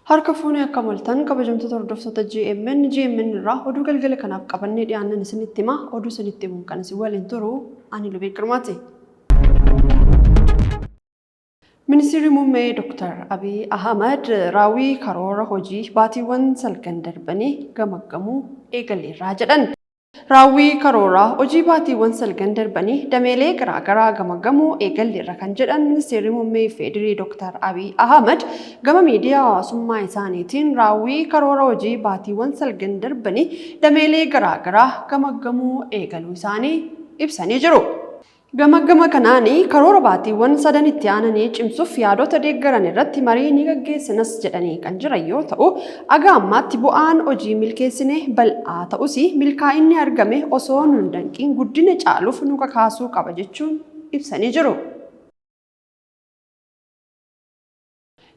Harka fuunee akka maltan kabajamtoota hordoftoota GMN irraa oduu galgala kanaaf qabannee dhiyaannan isinitti hima oduu isinitti himuun kan isin waliin turu ani Lubee Girmaati. Ministeerri muummee Dr. Abiy Ahmed raawwii karoora hojii baatiiwwan salgan darbanii gamaggamuu eegaleerraa jedhan. Raawwii karoora hojii baatiiwwan salgan darbanii dameelee garaagaraa gamaggamuu eegaleerra kan jedhan ministeerri muummee Federii Dr. Abiy Ahmed gama miidiyaa hawaasummaa isaaniitiin raawwii karoora hojii baatiiwwan salgan darbanii dameelee garaagaraa gamaggamuu eegaluu isaanii ibsanii jiru. Gamaggama kanaanii karoora baatiiwwan sadan itti aananii cimsuuf yaadota deeggaran irratti marii ni gaggeessinas jedhanii kan jiran yoo ta'u, aga ammaatti bu'aan hojii milkeessine bal'aa ta'us milkaa'inni argame osoo nun danqiin guddina caaluuf nu kakaasuu qaba jechuun ibsanii jiru.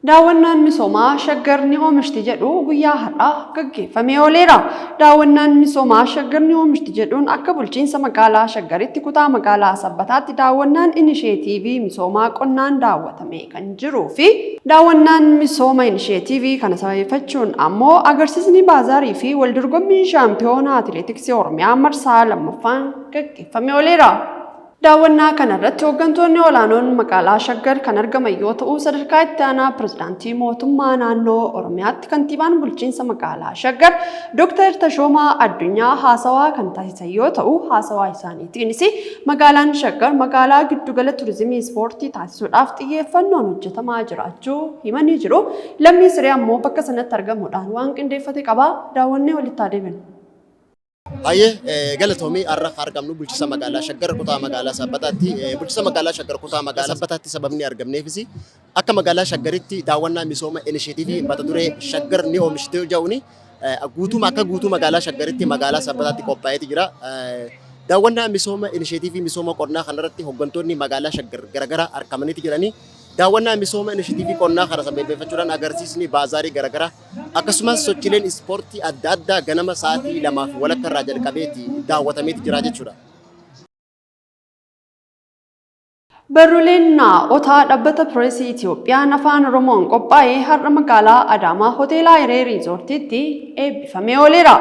Daawwannaan misoomaa Shaggar ni oomishti jedhu guyyaa har'aa gaggeeffamee ooleera. Daawwannaan misoomaa Shaggar ni oomishti jedhuun akka bulchiinsa magaalaa Shaggaritti kutaa magaalaa Sabbataatti daawwannaan inisheetiivii misoomaa qonnaan daawwatamee kan jiruu fi daawwannaan misooma inisheetiivii kana sababeeffachuun ammoo agarsiisni baazaarii fi waldorgommii shaampiyoonaa atileetiksii Oromiyaa marsaa lammaffaan gaggeeffamee ooleera. Daawwannaa kanarratti hooggantoonni olaanoon magaalaa Shaggar kan argaman yoo ta'u, sadarkaa itti aanaa pirezidaantii mootummaa naannoo Oromiyaatti kantiibaan bulchiinsa magaalaa Shaggar Dr. Tashoomaa Addunyaa haasawaa kan taasisan yoo ta'u, haasawaa isaaniitiinis magaalaan Shaggar magaalaa giddugala turizimii ispoortii taasisuudhaaf xiyyeeffannoon hojjetamaa jiraachuu himanii jiru. Lammii Siree ammoo bakka sanatti argamuudhaan waan qindeeffate qaba. Daawwannee walitti adeeman. Galatoomii har'a argamnu bulchiinsa magaalaa Shaggar kutaa magaalaa Sabbataatti bulchiinsa magaalaa Shaggar kutaa magaalaa Sabbataatti sababni argamneefis akka magaalaa Shaggaritti daawwannaa misooma inisheetiivii mata duree Shaggar ni oomishte jedhuun akka guutuu magaalaa Shaggaritti magaalaa Sabbataatti qophaa'eeti jira. Daawwannaa misooma inisheetiivii misooma qonnaa kanarratti hooggantoonni magaalaa Shaggar garaagaraa argamaniiti jiranii. Daawwannaa misooma inisheetiivii qonnaa kana sababeeffachuudhaan agarsiisni baazaarii garaagaraa akkasumas sochiileen ispoortii adda addaa ganama sa'aatii 2 walakkaa irraa jalqabeeti daawwatameeti jira jechuudha. Barruuleen otaa dhaabbata pireesii Itiyoophiyaan afaan Oromoon qophaa'ee har'a magaalaa Adaamaa hoteela Hiree Riizoortiitti eebbifamee ooleera.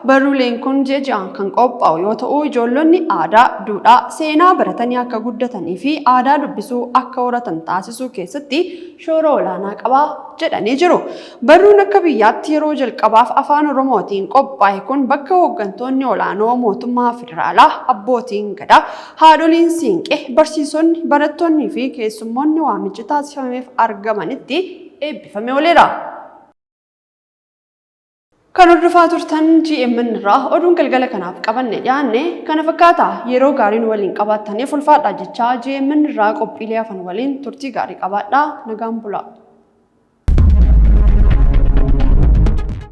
Barruuleen kun jejaan kan qophaa'u yoo ta'u, ijoollonni aadaa, duudhaa, seenaa baratanii akka guddatanii fi aadaa dubbisuu akka horatan taasisuu keessatti shoora olaanaa qaba jedhanii jiru. Barruun akka biyyaatti yeroo jalqabaaf afaan Oromootiin qophaa'e kun bakka hooggantoonni olaanoo mootummaa federaalaa, abbootiin gadaa, haadholiin siinqee, barsiisonni, barattoonni fi keessummoonni waamichi taasifameef argamanitti eebbifamee ooleera. Kan hordofaa turtan GMN irraa oduun galgala kanaaf qabanne dhiyaanne kana fakkaata. Yeroo gaariin waliin qabaattaniif ulfaadhaa jechaa GMN irraa qophiilee hafan waliin turtii gaarii qabaadhaa. Nagaan bulaa.